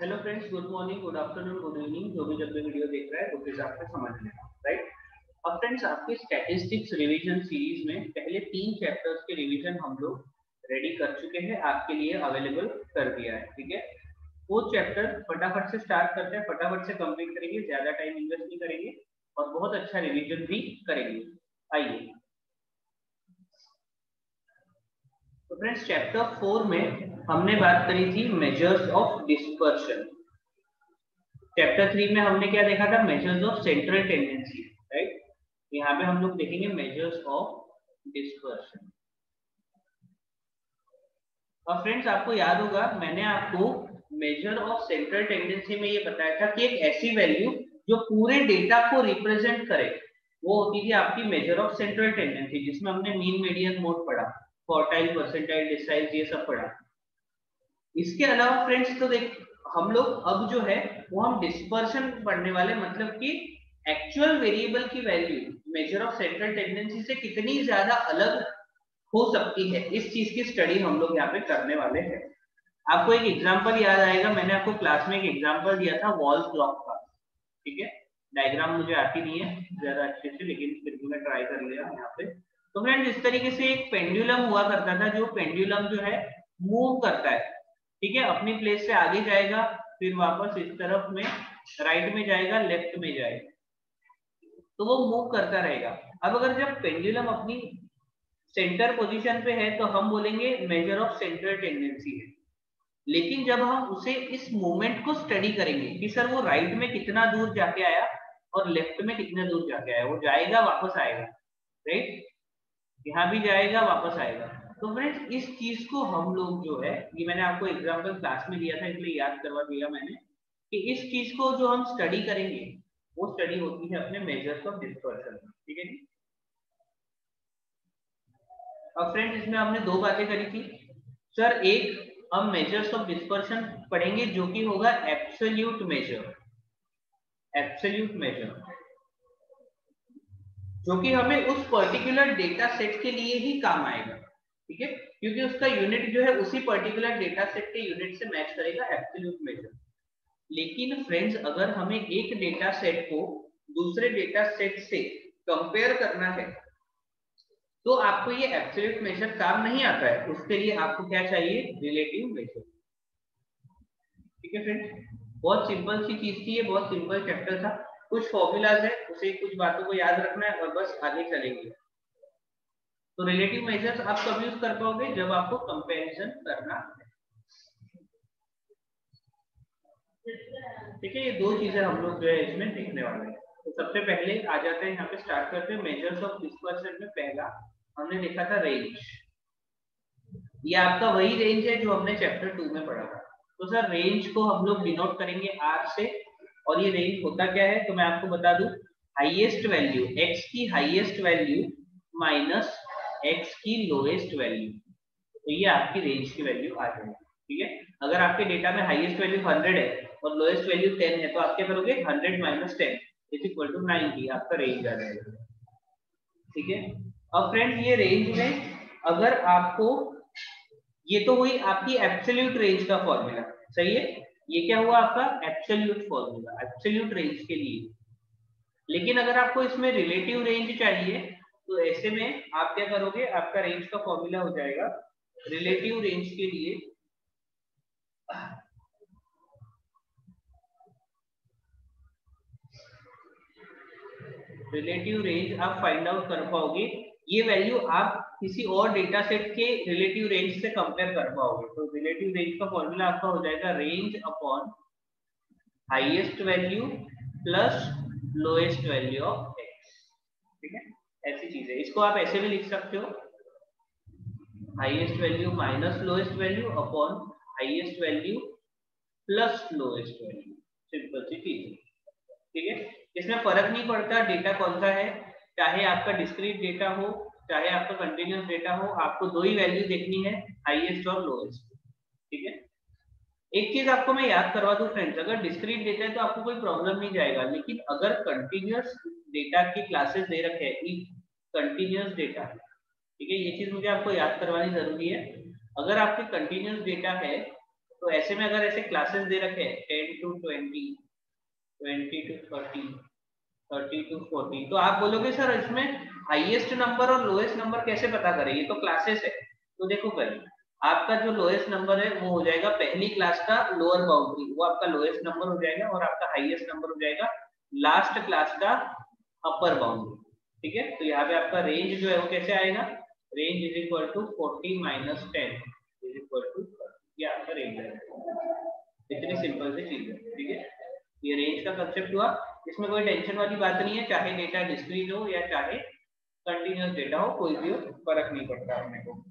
Hello friends, good morning, good afternoon, good evening. जो भी जब भी वीडियो देख रहा है उस हिसाब से समझ लेना, राइट। अब फ्रेंड्स, आपकी स्टैटिस्टिक्स रिवीजन सीरीज में पहले 3 चैप्टर्स के रिवीजन हम लोग रेडी कर चुके हैं, आपके लिए अवेलेबल कर दिया है, ठीक है। 4th चैप्टर फटाफट से स्टार्ट करते हैं, फटाफट से कंप्लीट करेंगे, ज्यादा टाइम इन्वेस्ट नहीं करेंगे और बहुत अच्छा रिवीजन भी करेंगे। आइए, तो फ्रेंड्स चैप्टर 4 में हमने बात करी थी मेजर्स ऑफ डिस्पर्शन। चैप्टर 3 में हमने क्या देखा था? Measures of central tendency, right. यहाँ पे हम लोग देखेंगे मेजर्स ऑफ डिस्पर्शन। और फ्रेंड्स, आपको याद होगा मैंने आपको मेजर ऑफ सेंट्रल टेंडेंसी में ये बताया था कि एक ऐसी वैल्यू जो पूरे डेटा को रिप्रेजेंट करे वो होती थी आपकी मेजर ऑफ सेंट्रल टेंडेंसी, जिसमें हमने मीन, मीडियन, मोड पढ़ा, क्वार्टाइल, परसेंटाइल, डिसाइल, ये सब पढ़ा। इसके अलावा फ्रेंड्स तो देख, हम लोग अब जो है वो हम डिस्पर्शन पढ़ने वाले, मतलब कि एक्चुअल वेरिएबल की value measure of central tendency से कितनी ज्यादा अलग हो सकती है, इस चीज की स्टडी हम लोग यहाँ पे करने वाले हैं। आपको एक एग्जांपल याद आएगा, मैंने आपको क्लास में एक एग्जांपल दिया था वॉल क्लॉक का, ठीक है। डायग्राम मुझे आती नहीं है ज्यादा अच्छे से, लेकिन फिर भी मैं ट्राई कर लिया यहाँ पे। तो फ्रेंड्स, इस तरीके से एक पेंडुलम हुआ करता था, जो पेंडुलम जो है मूव करता है, ठीक है। अपनी प्लेस से आगे जाएगा, फिर वापस इस तरफ में राइट में जाएगा, लेफ्ट में जाएगा, तो वो मूव करता रहेगा। अब अगर जब पेंडुलम अपनी सेंटर पोजीशन पे है तो हम बोलेंगे मेजर ऑफ सेंट्रल टेंडेंसी है। लेकिन जब हम उसे इस मूवमेंट को स्टडी करेंगे कि सर वो राइट में कितना दूर जाके आया और लेफ्ट में कितना दूर जाके आया, वो जाएगा वापस आएगा, राइट, यहाँ भी जाएगा वापस आएगा। तो फ्रेंड्स, इस चीज को हम लोग जो है, ये मैंने आपको एग्जांपल क्लास में दिया था इसलिए याद करवा दिया मैंने, कि इस चीज को जो हम स्टडी करेंगे वो स्टडी होती है अपने मेजर्स ऑफ डिस्पर्शन, ठीक है जी। अब फ्रेंड्स, इसमें हमने 2 बातें करी थी। सर, एक हम मेजर्स ऑफ डिस्पर्शन पढ़ेंगे जो कि होगा एब्सोल्यूट मेजर, एब्सोल्यूट मेजर जो कि हमें उस पर्टिकुलर डेटा सेट के लिए ही काम आएगा, ठीक है, क्योंकि उसका यूनिट जो है उसी पर्टिकुलर डेटा सेट के यूनिट से मैच करेगा, एब्सोल्यूट मेजर। लेकिन फ्रेंड्स, अगर हमें एक डेटा सेट को दूसरे डेटा सेट से कंपेयर करना है तो आपको ये एब्सोल्यूट मेजर काम नहीं आता है, उसके लिए आपको क्या चाहिए? रिलेटिव मेजर, ठीक है फ्रेंड्स। बहुत सिंपल सी चीज थी ये, बहुत सिंपल चैप्टर था, कुछ फॉर्मूलाज है, उसे कुछ बातों को याद रखना है और बस आगे चलेंगे। तो रिलेटिव मेजर्स आप कब यूज कर पाओगे? जब आपको कंपैरिजन करना है, ठीक है। ये 2 चीजें हम लोग जो है इसमें देखने वाले हैं। तो सबसे पहले आ जाते हैं यहाँ पे, स्टार्ट करते हैं मेजर्स ऑफ डिस्पर्शन में। पहला हमने देखा था रेंज। ये आपका वही रेंज है जो हमने चैप्टर 2 में पढ़ा था। तो सर, रेंज को हम लोग डिनोट करेंगे आर से, और ये रेंज होता क्या है तो मैं आपको बता दूं, हाईएस्ट वैल्यू, एक्स की हाईएस्ट वैल्यू माइनस एक्स की लोएस्ट वैल्यू, तो ये आपकी रेंज की वैल्यू आ जाएगी, ठीक है। अगर आपके डेटा में हाईएस्ट वैल्यू 100 है और लोएस्ट वैल्यू 10 है तो आप क्या करोगे? 100 माइनस 10 इज इक्वल टू 90, आपका रेंज आ जाएगा, ठीक है। अब फ्रेंड्स, ये रेंज में अगर आपको, ये तो हुई आपकी एब्सोल्यूट रेंज का फॉर्मूला, सही है। ये क्या हुआ? आपका एब्सोल्यूट फॉर्मूला, एब्सोल्यूट रेंज के लिए। लेकिन अगर आपको इसमें रिलेटिव रेंज चाहिए तो ऐसे में आप क्या करोगे? आपका रेंज का फॉर्मूला हो जाएगा रिलेटिव रेंज के लिए, रिलेटिव रेंज आप फाइंड आउट कर पाओगे, ये वैल्यू आप किसी और डेटा सेट के रिलेटिव रेंज से कंपेयर कर पाओगे। तो रिलेटिव रेंज का फॉर्मूला आपका हो जाएगा range upon highest value plus lowest value of x, ठीक है। ऐसी चीज है, इसको आप ऐसे भी लिख सकते हो, highest value minus lowest value upon highest value plus lowest value, simple सी चीज, ठीक है। इसमें फर्क नहीं पड़ता डेटा कौन सा है, चाहे आपका डिस्क्रीट डेटा हो चाहे आपका कंटिन्यूअस डेटा हो, आपको 2 ही वैल्यू देखनी है, हाईएस्ट और लोएस्ट, ठीक है। एक चीज आपको मैं याद करवा दूं फ्रेंड्स, अगर डिस्क्रीट डेटा है तो आपको कोई प्रॉब्लम नहीं जाएगा, लेकिन अगर कंटिन्यूअस डेटा की क्लासेस दे रखे हैं, कंटिन्यूअस डेटा, ठीक है, ये चीज मुझे आपको याद करवानी जरूरी है। अगर आपके कंटिन्यूअस डेटा है तो ऐसे में अगर ऐसे क्लासेस दे रखे हैं 10 to 20, 20 to 30, 30 to 40, तो आप बोलोगे सर इसमें हाईएस्ट नंबर और लोएस्ट नंबर कैसे पता करें, ये तो क्लासेस है। तो देखो भाई, आपका जो लोएस्ट नंबर है वो हो जाएगा पहली क्लास का लोअर बाउंड्री, वो आपका लोएस्ट नंबर हो जाएगा, और आपका हाईएस्ट नंबर हो जाएगा लास्ट क्लास का अपर बाउंड्री। ठीक है, तो यहाँ पे आपका रेंज जो है वो कैसे आएगा, range is equal to 40 minus 10 is equal to, ये आपका रेंज है। इतनी सिंपल सी चीज है। ठीक है, ये रेंज का कंसेप्ट हुआ, इसमें कोई टेंशन वाली बात नहीं है, चाहे डेटा डिस्क्रीट हो या चाहे कंटिन्यूअस डेटा हो, कोई भी हो, फर्क नहीं पड़ता अपने को।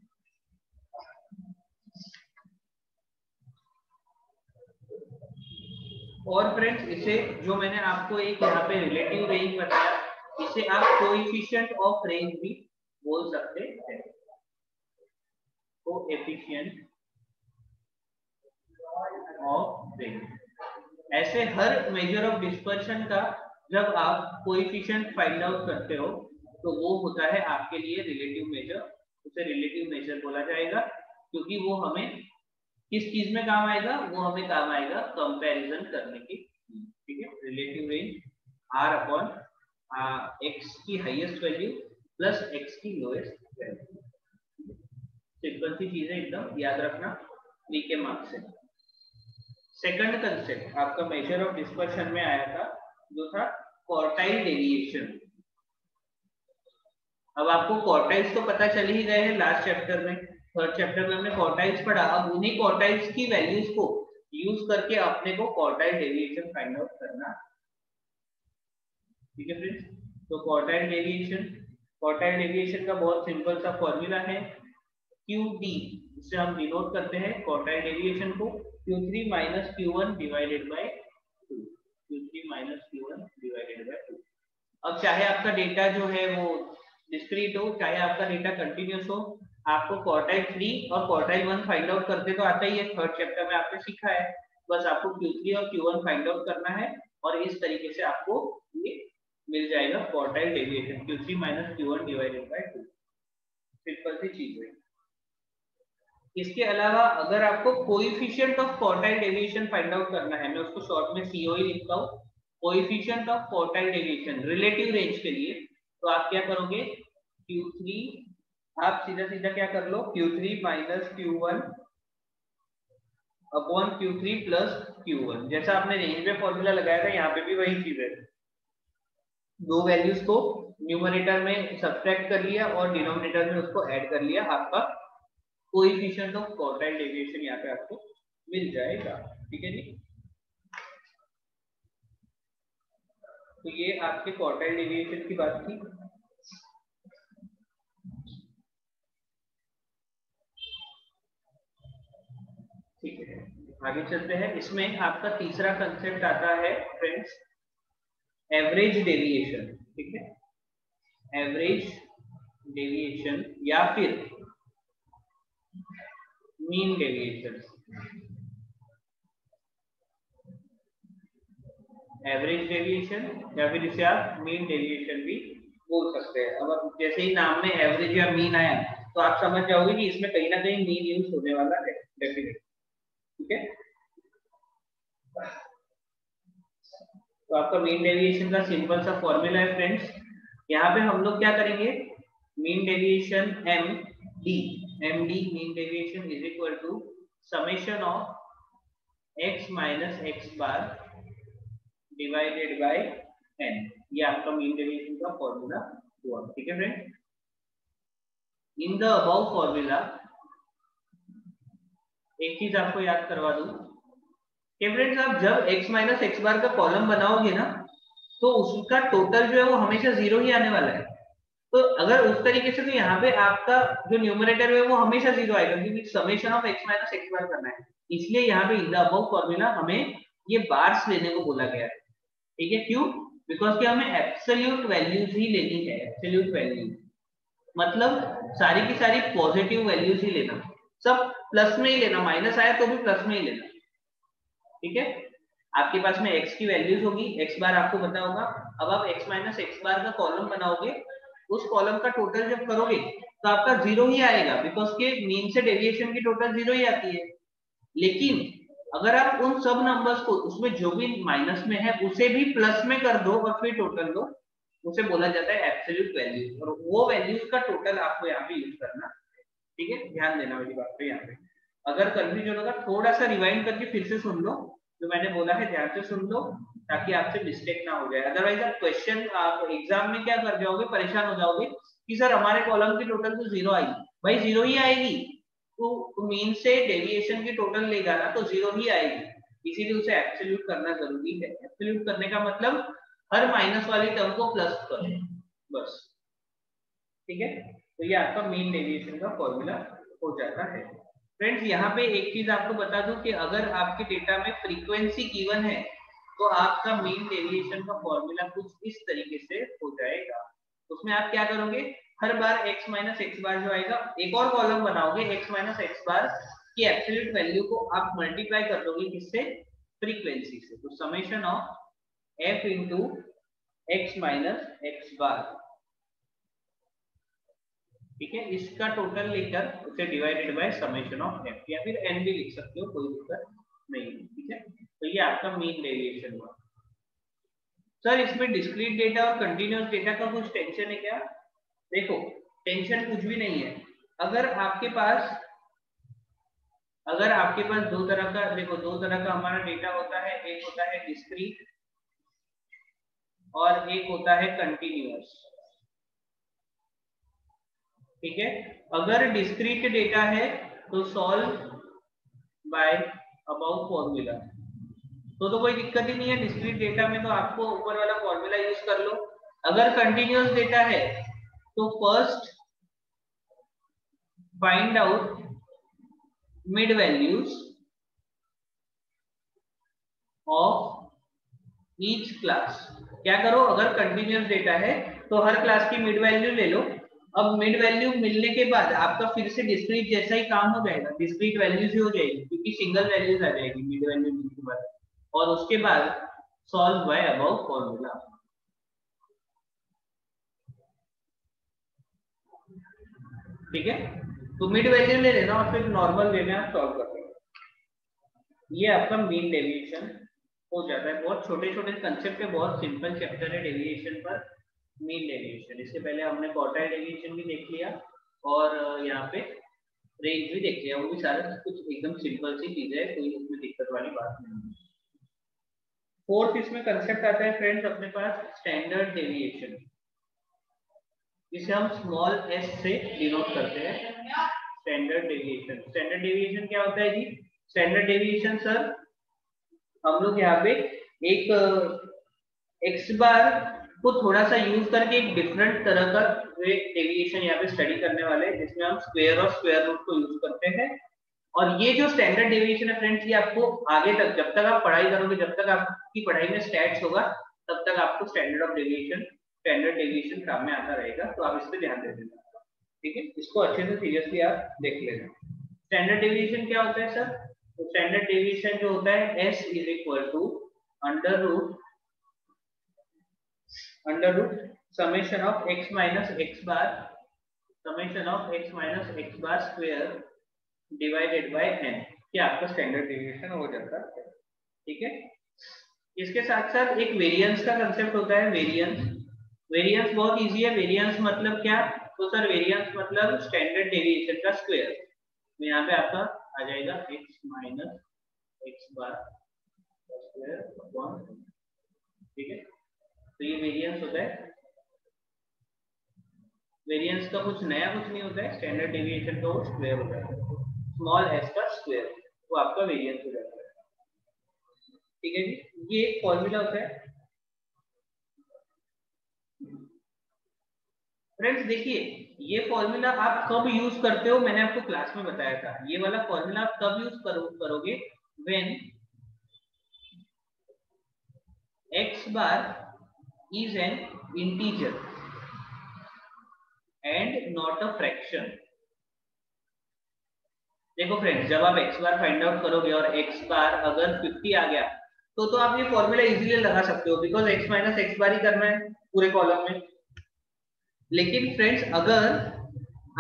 और फ्रेंड्स, इसे जो मैंने आपको एक यहाँ पे रिलेटिव रेंज बताया, इसे आप कोएफिशिएंट ऑफ रेंज भी बोल सकते हैं, कोएफिशिएंट ऑफ रेंज। ऐसे हर मेजर ऑफ डिस्पर्शन का जब आप कोएफिशिएंट फाइंड आउट करते हो तो वो होता है आपके लिए रिलेटिव मेजर, उसे रिलेटिव मेजर बोला जाएगा, क्योंकि वो हमें किस चीज में काम आएगा, वो हमें काम आएगा कंपैरिजन करने की। ठीक है, relative range r upon x की हाईएस्ट वैल्यू प्लस x की लोएस्ट वैल्यू। सिंपल सी चीज है एकदम, याद रखना 3 के मार्क्स से। सेकंड कंसेप्ट आपका मेजर ऑफ डिस्पर्शन में आया था, जो था क्वार्टाइल डेविएशन। अब आपको क्वार्टाइल्स तो पता चल ही गए हैं लास्ट चैप्टर में, थर्ड चैप्टर में हमने क्वार्टाइल्स पढ़ा। अब उन्हीं क्वार्टाइल्स की वैल्यूज को यूज करके अपने को क्वार्टाइल डेविएशन फाइंड आउट करना। ठीक है फ्रेंड्स, तो क्वार्टाइल डेविएशन का बहुत सिंपल सा फॉर्मूला है QD, जिसे हम डिनोट करते हैं क्वार्टाइल डेविएशन को Q3 minus Q1 divided by 2, Q3 minus Q1 divided by 2। अब चाहे आपका डेटा जो है वो डिस्क्रीट हो, चाहे आपका डेटा कंटिन्यूअस हो, आपको क्वार्टाइल 3 और क्वार्टाइल 1 फाइंड आउट करते तो आता ही है, थर्ड चैप्टर में आपने सीखा है। बस आपको Q3 और Q1 फाइंड आउट करना है, और इस तरीके से आपको ये मिल जाएगा quartile deviation Q3 minus Q1 divided by 2। Simple सी चीज है। इसके अलावा अगर आपको coefficient of quartile deviation find out करना है, मैं उसको शॉर्ट में COE लिखता हूँ, coefficient of quartile deviation relative range के लिए, तो आप क्या करोगे, Q3, आप सीधा सीधा क्या कर लो, Q3 minus Q1 upon Q3 plus Q1। जैसा आपने रेंज में फॉर्मूला लगाया था, यहाँ पे भी वही चीज है, दो वैल्यूज को न्यूमरेटर में सब्ट्रैक्ट कर लिया और डिनोमिनेटर में उसको ऐड कर लिया, आपका कोएफिशिएंट ऑफ क्वार्टाइल डेविएशन यहाँ पे आपको मिल जाएगा। ठीक है जी, तो ये आपके क्वार्टाइल डेविएशन की बात थी। ठीक है, आगे चलते हैं। इसमें आपका तीसरा कंसेप्ट आता है फ्रेंड्स, एवरेज डेविएशन। ठीक है, एवरेज डेविएशन या फिर मीन डेविएशन। एवरेज डेविएशन या फिर इसे आप मीन डेविएशन भी बोल सकते हैं। अब जैसे ही नाम में एवरेज या मीन आया तो आप समझ जाओगे कि इसमें कहीं ना कहीं मीन यूज होने वाला है, डेफिनेटली। ठीक है, तो आपका मीन डेविएशन का सिंपल सा फॉर्मूला है फ्रेंड्स, यहाँ पे हम लोग क्या करेंगे, mean deviation MD mean deviation is equal to summation of x minus x bar divided by n। ये आपका मीन डेविएशन का फॉर्मूला हुआ। ठीक है friends, in the above formula एक चीज आपको याद करवा दूं कि फ्रेंड्स, आप जब x माइनस x बार का कॉलम बनाओगे ना, तो उसका टोटल जो है वो हमेशा 0 ही आने वाला है। तो अगर उस तरीके से, तो यहाँ पे आपका जो न्यूमरेटर है वो हमेशा 0 आएगा, क्योंकि summation of x minus x बार करना है। इसलिए यहाँ पे इन द अबव फॉर्मूला हमें ये बार्स लेने को बोला गया है। ठीक है, क्यों? बिकॉज कि हमें एब्सोल्यूट वैल्यूज ही लेनी है। एब्सोल्यूट वैल्यू मतलब सारी की सारी पॉजिटिव वैल्यूज ही लेना, सब प्लस में ही लेना, माइनस आया तो भी प्लस में ही लेना। ठीक है, आपके पास में x की वैल्यूज होगी, x बार आपको पता होगा। अब आप x माइनस x बार का कॉलम बनाओगे, उस कॉलम का टोटल जब करोगे तो आपका 0 ही आएगा, बिकॉज के मीन से डेविएशन की टोटल 0 ही आती है। लेकिन अगर आप उन सब नंबर्स को उसमें जो भी माइनस में है उसे भी प्लस में कर दो और फिर टोटल दो, उसे बोला जाता है एब्सोल्यूट वैल्यू, और वो वैल्यूज का टोटल आपको यहाँ पे यूज करना। ठीक है, ध्यान देना मेरी बात पे यहाँ पे। अगर कंफ्यूजन होगा थोड़ा सा रिवाइंड करके फिर से सुन लो, जो मैंने बोला है ध्यान से सुन लो ताकि आपसे मिस्टेक ना हो जाए। अदरवाइज आप क्वेश्चन आप एग्जाम में क्या कर जाओगे, परेशान हो जाओगे कि सर हमारे कॉलम की टोटल तो 0 आई। भाई 0 ही आएगी, तो मीन से डेविएशन की टोटल लेगा ना तो 0 ही आएगी, इसीलिए उसे एब्सोल्यूट करना जरूरी है। एब्सोल्यूट करने का मतलब हर माइनस वाली टर्म को प्लस करो बस। ठीक है, तो ये आपका मीन डेविएशन का फॉर्मूला हो जाता है। फ्रेंड्स यहाँ पे एक चीज आपको बता दूं कि अगर आपके डेटा में फ्रीक्वेंसी गिवन है तो आपका मीन डेविएशन का फॉर्मूला कुछ इस तरीके से हो जाएगा। उसमें आप क्या करोगे, हर बार x माइनस एक्स बार जो आएगा एक और कॉलम बनाओगे, x माइनस एक्स बार की एब्सोल्यूट वैल्यू को आप मल्टीप्लाई कर दोगे किससे, फ्रीक्वेंसी से। तो summation of f into x minus x bar, ठीक है, इसका टोटल लेकर उसे divided by summation of f, या फिर n भी लिख सकते हो, कोई दिक्कत नहीं है। ठीक है, तो ये आपका मीन डेविएशन हुआ। सर इसमें डिस्क्रीट डेटा और कंटीन्यूअस डेटा का कुछ टेंशन है क्या? देखो टेंशन कुछ भी नहीं है। अगर आपके पास दो तरह का, देखो दो तरह का हमारा डेटा होता है, एक होता है डिस्क्रीट और एक होता है कंटीन्यूअस। ठीक है, अगर डिस्क्रीट डेटा है तो सॉल्व बाय अबाउट फॉर्मूला, तो कोई दिक्कत ही नहीं है। डिस्क्रीट डेटा में तो आपको ऊपर वाला फॉर्मूला यूज कर लो। अगर कंटीन्यूअस डेटा है तो first find out mid values of each class. क्या करो, अगर कंटीन्यूअस डेटा है तो हर क्लास की मिड वैल्यू ले लो। अब मिड वैल्यू मिलने के बाद आपका फिर से डिस्क्रीट जैसा ही काम हो जाएगा, डिस्क्रीट वैल्यूज ही हो जाएगी क्योंकि सिंगल वैल्यूज आ जाएगी मिड वैल्यू मिलने के बाद, और उसके बाद सॉल्व बाय अबाउट फॉर्मूला। ठीक है, तो मिड वैल्यू ले लेना और फिर नॉर्मल वे में आप सॉल्व कर लो। ये आपका मीन डेविएशन हो जाता है। बहुत छोटे छोटे कंसेप्ट है, बहुत सिंपल चैप्टर है डेविएशन पर, मीन डेविएशन। इससे पहले हमने क्वार्टाइल डेविएशन भी देख लिया और यहाँ पे रेंज भी देख लिया, वो भी सारा कुछ एकदम सिंपल सी चीज है, कोई उसमें दिक्कत वाली बात नहीं है। फोर्थ इसमें कंसेप्ट आता है फ्रेंड्स अपने पास स्टैंडर्ड डेविएशन, जिसे हम स्मॉल s से डिनोट करते हैं स्टैंडर्ड डेविएशन। स्टैंडर्ड डेविएशन क्या होता है जी? स्टैंडर्ड डेविएशन सर हम लोग यहाँ पे एक x बार को थोड़ा सा यूज करके एक डिफरेंट तरह का डेविएशन यहाँ पे स्टडी करने वाले हैं, जिसमें हम स्क्वायर और स्क्वायर रूट को यूज करते हैं। और ये जो स्टैंडर्ड डेविएशन है फ्रेंड्स, ये आपको आगे तक जब तक आप पढ़ाई करोगे, जब तक आपकी पढ़ाई में स्टैट्स होगा, तब तक आपको स्टैंडर्ड डेविएशन काम में आता रहेगा। तो आप इस पे ध्यान दे देना। ठीक है, इसको अच्छे से सीरियसली आप देख लेना। स्टैंडर्ड डेविएशन क्या होता है सर? तो स्टैंडर्ड डेविएशन जो होता है s is equal to under root summation of x minus x bar square divided by n, क्या आपका स्टैंडर्ड डेविएशन हो जाता है। ठीक है, इसके साथ साथ एक वेरिएंस का कंसेप्ट होता है। वेरिएंस बहुत इजी है। वेरिएंस मतलब क्या? तो सर वेरिएंस मतलब स्टैंडर्ड डेविएशन का स्क्वायर। तो यहाँ पे आपका आ जाएगा x minus x bar square upon, ठीक है, तो ये वेरिएंस होता है। वेरिएंस का कुछ नया कुछ नहीं होता है, स्टैंडर्ड डेविएशन का वो स्क्वायर होता है, स्मॉल s का स्क्वायर, वो आपका वेरिएंस हो जाता है। ठीक है जी, ये एक फॉर्मूला होता है। फ्रेंड्स देखिए, ये फॉर्मूला आप कब यूज करते हो, मैंने आपको क्लास में बताया था। ये वाला फॉर्मूला आप कब यूज करोगे? When x bar is an integer and not a fraction। देखो फ्रेंड्स, जब आप x बार फाइंड आउट करोगे और x बार अगर 50 आ गया तो आप ये फॉर्मूला इजीली लगा सकते हो, बिकॉज x माइनस एक्स बार ही करना है पूरे कॉलम में। लेकिन फ्रेंड्स अगर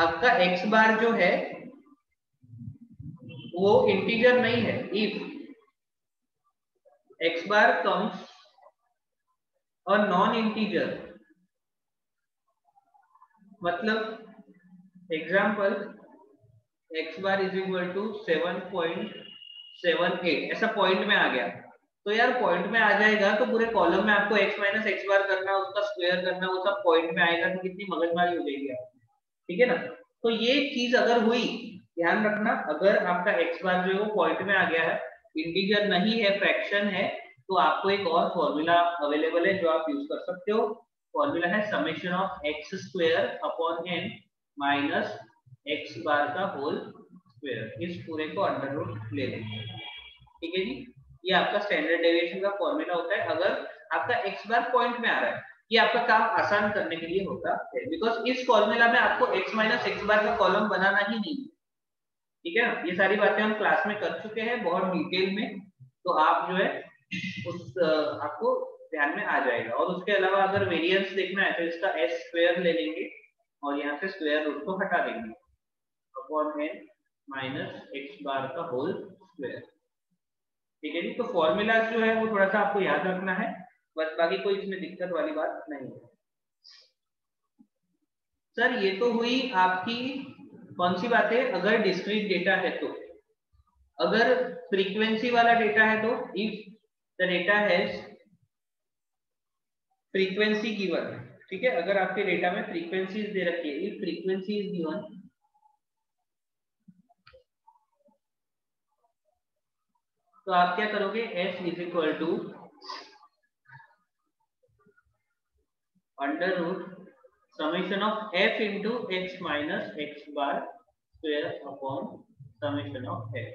आपका x बार जो है वो इंटीजर नहीं है, if x bar comes a non integer, मतलब example x bar is equal to 7.78, ऐसा पॉइंट में आ गया तो यार पॉइंट में आ जाएगा तो पूरे कॉलम में आपको x माइनस एक्स बार करना, उसका स्क्वायर करना, वो सब पॉइंट में आएगा तो कितनी मगजमारी हो जाएगी आपकी, ठीक है ना। तो ये चीज अगर हुई, ध्यान रखना, अगर आपका x बार जो है वो पॉइंट में आ गया है, इंटीजर नहीं है, फ्रैक्शन है, तो आपको एक और फॉर्मूला अवेलेबल है जो आप यूज कर सकते हो। फॉर्मूला है summation of X square upon N minus x bar का होल स्क्वायर, इस पूरे को अंडर रूट ले लेंगे, ठीक है जी। ये आपका स्टैंडर्ड डेविएशन का फॉर्मूला होता है अगर आपका एक्स बार पॉइंट में आ रहा है। ये आपका काम आसान करने के लिए होता है, बिकॉज इस फॉर्मूला में आपको x माइनस एक्स बार का कॉलम बनाना ही नहीं, ठीक है ना। ये सारी बातें हम क्लास में कर चुके हैं बहुत डिटेल में, तो आप जो है उस आपको ध्यान में आ जाएगा। और उसके अलावा अगर वेरिएंस देखना है तो इसका s स्क्वायर ले लेंगे और यहाँ से स्क्वायर रूट को हटा देंगे upon n minus x bar का होल स्क्वायर, ठीक है जी। तो फॉर्मूला जो है वो थोड़ा सा आपको याद रखना है, बस बाकी कोई इसमें दिक्कत वाली बात नहीं है। सर ये तो हुई आपकी कौन सी बात है, अगर डिस्क्रीट डेटा है तो। अगर फ्रीक्वेंसी वाला डेटा है तो if the data has frequency given, ठीक है, अगर आपके डेटा में फ्रीक्वेंसीज दे रखी है, इफ फ्रीक्वेंसी इज गिवन तो आप क्या करोगे, s is equal to under root summation of f into x minus x bar square upon summation of f।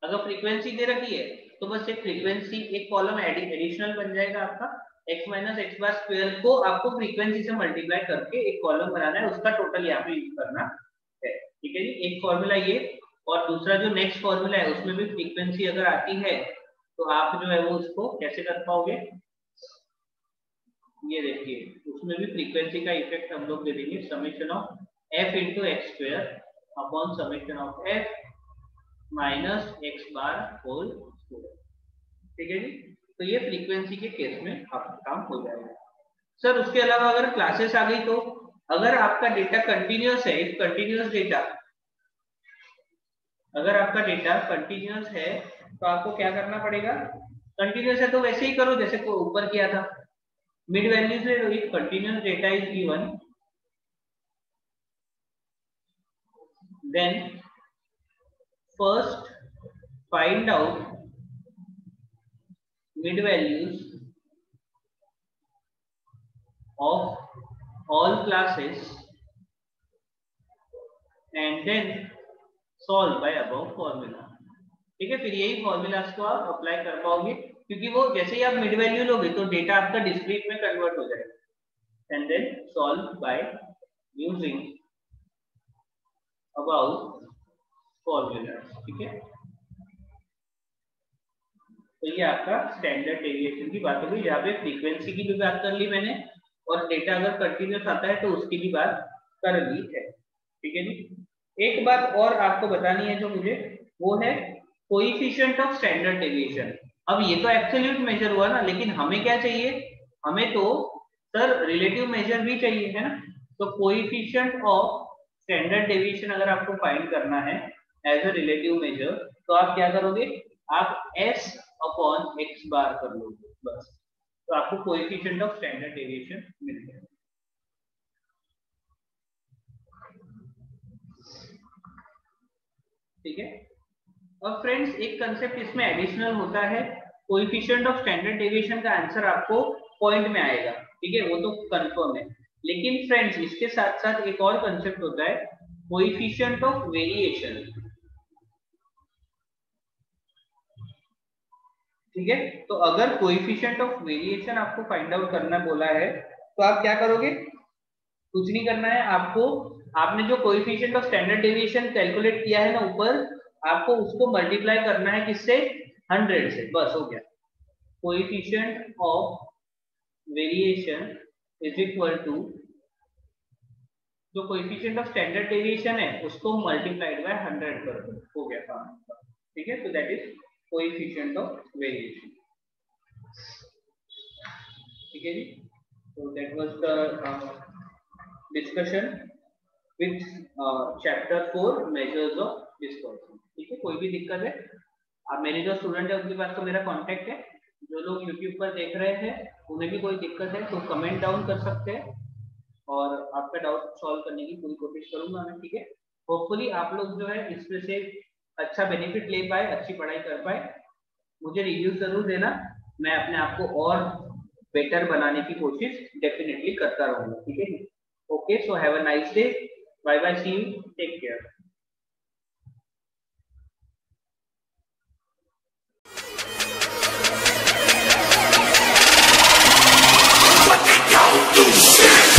अगर फ्रीक्वेंसी दे रखी है तो बस एक फ्रीक्वेंसी, एक कॉलम एडिशनल बन जाएगा आपका, x minus x bar square को आपको फ्रीक्वेंसी से मल्टीप्लाई करके एक कॉलम बनाना है, उसका टोटल यहाँ पे यूज करना है, ठीक है जी। एक फॉर्मूला ये, और दूसरा जो नेक्स्ट फॉर्मूला है उसमें भी फ्रीक्वेंसी अगर आती है तो आप जो है वो उसको कैसे कर पाओगे, ये देखिए उसमें भी फ्रीक्वेंसी का इफेक्ट हम लोग दे देंगे, summation of f into x square upon summation of f minus x bar whole square, ठीक है जी। तो ये फ्रीक्वेंसी के केस में आपका काम हो जाएगा। सर उसके अलावा अगर क्लासेस आ गई तो, अगर आपका डेटा कंटिन्यूअस है, इफ कंटिन्यूअस डेटा, अगर आपका डेटा कंटिन्यूअस है तो आपको क्या करना पड़ेगा, कंटिन्यूअस है तो वैसे ही करो जैसे को ऊपर किया था, मिड वैल्यू से if continuous data is given then first find out mid values of all classes and then solve by above formula, ठीक है। फिर यही फॉर्मूलाज को आप अप्लाई कर पाओगे, क्योंकि वो जैसे ही आप मिड वैल्यू लोगे तो डेटा आपका डिस्क्रीट में कन्वर्ट हो जाएगा, and then solve by using about formulas, ठीक है। तो ये आपका स्टैंडर्ड डेविएशन की बात हो गई, जहाँ पे फ्रीक्वेंसी की भी बात कर ली मैंने, और डेटा अगर कंटिन्यूअस आता है तो उसकी भी बात कर ली है, ठीक है जी। एक बात और आपको बतानी है जो मुझे, वो है कोएफिशिएंट ऑफ स्टैंडर्ड डेविएशन। अब ये तो एब्सोल्यूट मेजर हुआ ना, लेकिन हमें क्या चाहिए, हमें तो सर रिलेटिव मेजर भी चाहिए, है ना। तो कोएफिशिएंट ऑफ स्टैंडर्ड डेविएशन अगर आपको फाइंड करना है एज अ रिलेटिव मेजर, तो आप क्या करोगे, आप s अपॉन एक्स बार कर लोगे बस, तो आपको कोएफिशिएंट ऑफ स्टैंडर्ड डेविएशन मिल जाएगा, ठीक है। अब फ्रेंड्स एक कंसेप्ट इसमें एडिशनल होता है, कोएफिशिएंट ऑफ स्टैंडर्ड डेविएशन का आंसर आपको पॉइंट में आएगा, ठीक है, वो तो कंफर्म है। लेकिन फ्रेंड्स इसके साथ साथ एक और कंसेप्ट होता है कोएफिशिएंट ऑफ वेरिएशन, ठीक है। तो अगर कोएफिशिएंट ऑफ वेरिएशन आपको फाइंड आउट करना बोला है तो आप क्या करोगे, कुछ नहीं करना है आपको, आपने जो coefficient of standard deviation calculate किया है ना ऊपर, आपको उसको मल्टीप्लाई करना है किससे, 100 से, बस हो गया। Coefficient of variation is equal to जो कोएफिशिएंट ऑफ स्टैंडर्ड डेविएशन है उसको मल्टीप्लाइड बाय 100 कर दो, हो गया काम, ठीक है। तो that is coefficient of variation. ठीक है जी। तो that was the discussion with chapter 4 measures of dispersion. ठीक है, कोई भी दिक्कत है आप मेरे जो स्टूडेंट है उनके पास तो मेरा कांटेक्ट है, जो लोग यूट्यूब पर देख रहे हैं उन्हें भी कोई दिक्कत है तो कमेंट डाउन कर सकते हैं और आपका डाउट सॉल्व करने की पूरी कोशिश करूंगा मैं। ठीक है, होपफुली आप लोग जो है इसमें से अच्छा बेनिफिट ले पाए, अच्छी पढ़ाई कर पाए। मुझे रिव्यू जरूर देना, मैं अपने आप को और बेटर बनाने की कोशिश डेफिनेटली करता रहूंगा। ठीक है, okay, so have a nice day, bye bye, see you, take care. What they don't do shit.